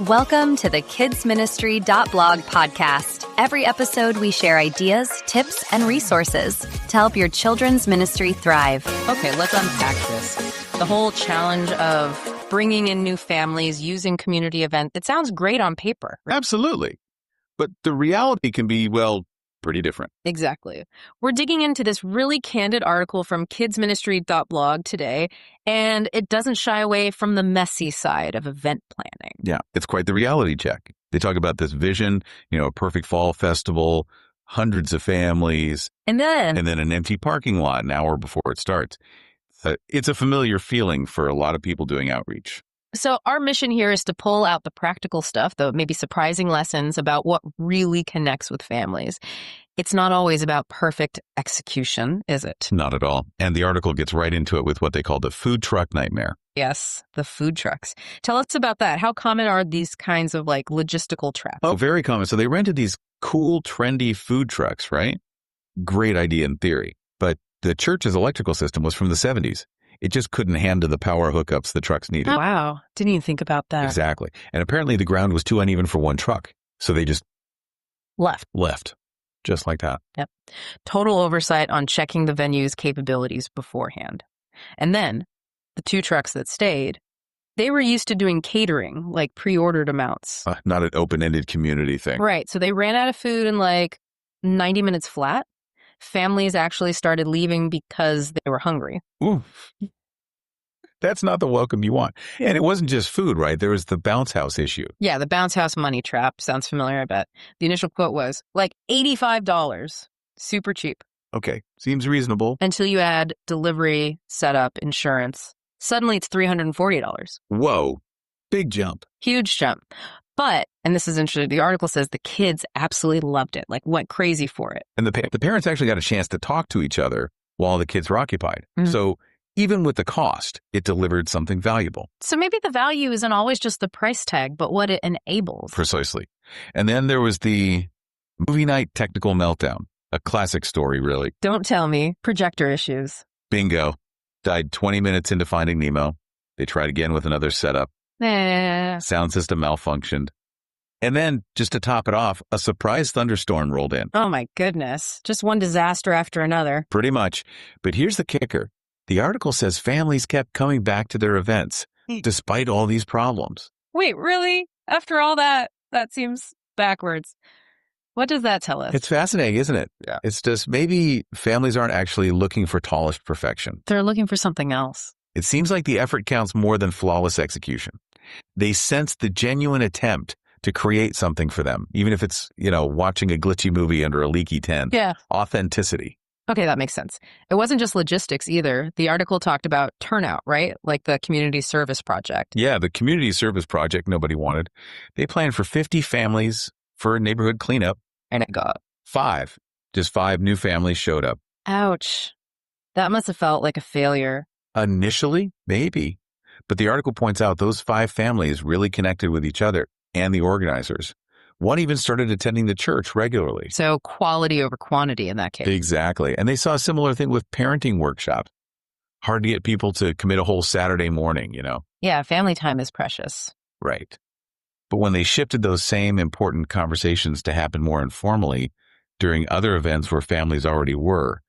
Welcome to the kidsministry.blog podcast. Every episode, we share ideas, tips, and resources to help your children's ministry thrive. Okay, let's unpack this. The whole challenge of bringing in new families using community events. It sounds great on paper. Right? Absolutely. But the reality can be, well, pretty different. Exactly. We're digging into this really candid article from kidsministry.blog today, and it doesn't shy away from the messy side of event planning. Yeah, it's quite the reality check. They talk about this vision, a perfect fall festival, hundreds of families, And then an empty parking lot an hour before it starts. It's a familiar feeling for a lot of people doing outreach. So our mission here is to pull out the practical stuff, the maybe surprising lessons about what really connects with families. It's not always about perfect execution, is it? Not at all. And the article gets right into it with what they call the food truck nightmare. Yes, the food trucks. Tell us about that. How common are these kinds of logistical traps? Oh, very common. So they rented these cool, trendy food trucks, right? Great idea in theory. But the church's electrical system was from the 70s. It just couldn't handle the power hookups the trucks needed. Oh, wow. Didn't even think about that. Exactly. And apparently the ground was too uneven for one truck. So they just left. Just like that. Yep. Total oversight on checking the venue's capabilities beforehand. And then the two trucks that stayed, they were used to doing catering, like pre-ordered amounts. Not an open-ended community thing. Right. So they ran out of food in 90 minutes flat. Families actually started leaving because they were hungry. Ooh. That's not the welcome you want. And it wasn't just food, right? There was the bounce house issue. Yeah, the bounce house money trap. Sounds familiar, I bet. The initial quote was $85. Super cheap. Okay, seems reasonable. Until you add delivery, setup, insurance. Suddenly it's $340. Whoa, big jump. Huge jump. But, and this is interesting, the article says the kids absolutely loved it, went crazy for it. And the parents actually got a chance to talk to each other while the kids were occupied. Mm-hmm. So even with the cost, it delivered something valuable. So maybe the value isn't always just the price tag, but what it enables. Precisely. And then there was the movie night technical meltdown. A classic story, really. Don't tell me. Projector issues. Bingo. Died 20 minutes into Finding Nemo. They tried again with another setup. Sound system malfunctioned. And then, just to top it off, a surprise thunderstorm rolled in. Oh my goodness. Just one disaster after another. Pretty much. But here's the kicker. The article says families kept coming back to their events, despite all these problems. Wait, really? After all that? That seems backwards. What does that tell us? It's fascinating, isn't it? Yeah. It's just maybe families aren't actually looking for tallest perfection. They're looking for something else. It seems like the effort counts more than flawless execution. They sense the genuine attempt to create something for them, even if it's, watching a glitchy movie under a leaky tent. Yeah. Authenticity. Okay, that makes sense. It wasn't just logistics either. The article talked about turnout, right? Like the community service project. Yeah, the community service project nobody wanted. They planned for 50 families for a neighborhood cleanup. And it got 5. Just 5 new families showed up. Ouch. That must have felt like a failure. Initially, maybe. But the article points out those 5 families really connected with each other and the organizers. One even started attending the church regularly. So quality over quantity in that case. Exactly. And they saw a similar thing with parenting workshops. Hard to get people to commit a whole Saturday morning, Yeah, family time is precious. Right. But when they shifted those same important conversations to happen more informally during other events where families already were,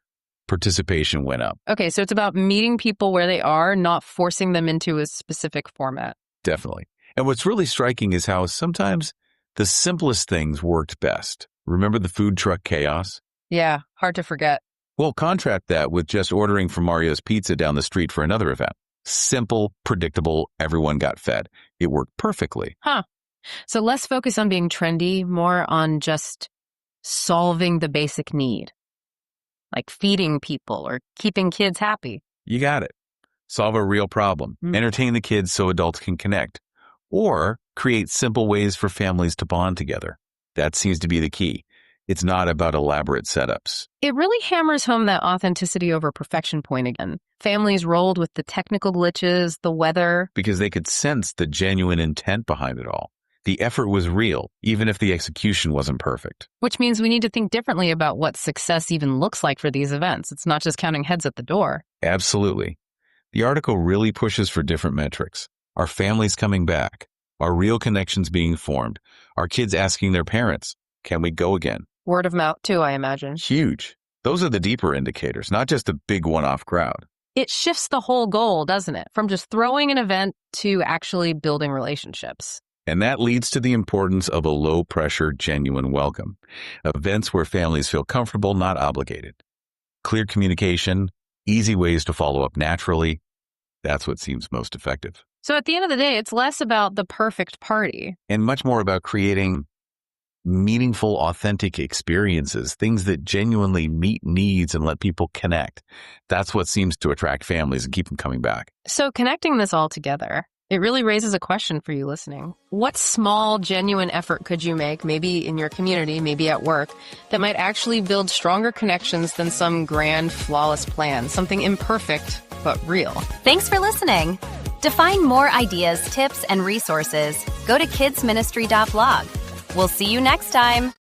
participation went up. Okay, so it's about meeting people where they are, not forcing them into a specific format. Definitely. And what's really striking is how sometimes the simplest things worked best. Remember the food truck chaos? Yeah, hard to forget. Well, contrast that with just ordering from Mario's Pizza down the street for another event. Simple, predictable, everyone got fed. It worked perfectly. Huh. So less focus on being trendy, more on just solving the basic need. Like feeding people or keeping kids happy. You got it. Solve a real problem. Entertain the kids so adults can connect. Or create simple ways for families to bond together. That seems to be the key. It's not about elaborate setups. It really hammers home that authenticity over perfection point again. Families rolled with the technical glitches, the weather. Because they could sense the genuine intent behind it all. The effort was real, even if the execution wasn't perfect. Which means we need to think differently about what success even looks like for these events. It's not just counting heads at the door. Absolutely. The article really pushes for different metrics. Are families coming back? Are real connections being formed? Are kids asking their parents, can we go again? Word of mouth, too, I imagine. Huge. Those are the deeper indicators, not just a big one-off crowd. It shifts the whole goal, doesn't it? From just throwing an event to actually building relationships. And that leads to the importance of a low-pressure, genuine welcome. Events where families feel comfortable, not obligated. Clear communication, easy ways to follow up naturally. That's what seems most effective. So at the end of the day, it's less about the perfect party. And much more about creating meaningful, authentic experiences, things that genuinely meet needs and let people connect. That's what seems to attract families and keep them coming back. So connecting this all together, it really raises a question for you listening. What small, genuine effort could you make, maybe in your community, maybe at work, that might actually build stronger connections than some grand, flawless plan, something imperfect but real? Thanks for listening. To find more ideas, tips, and resources, go to kidsministry.blog. We'll see you next time.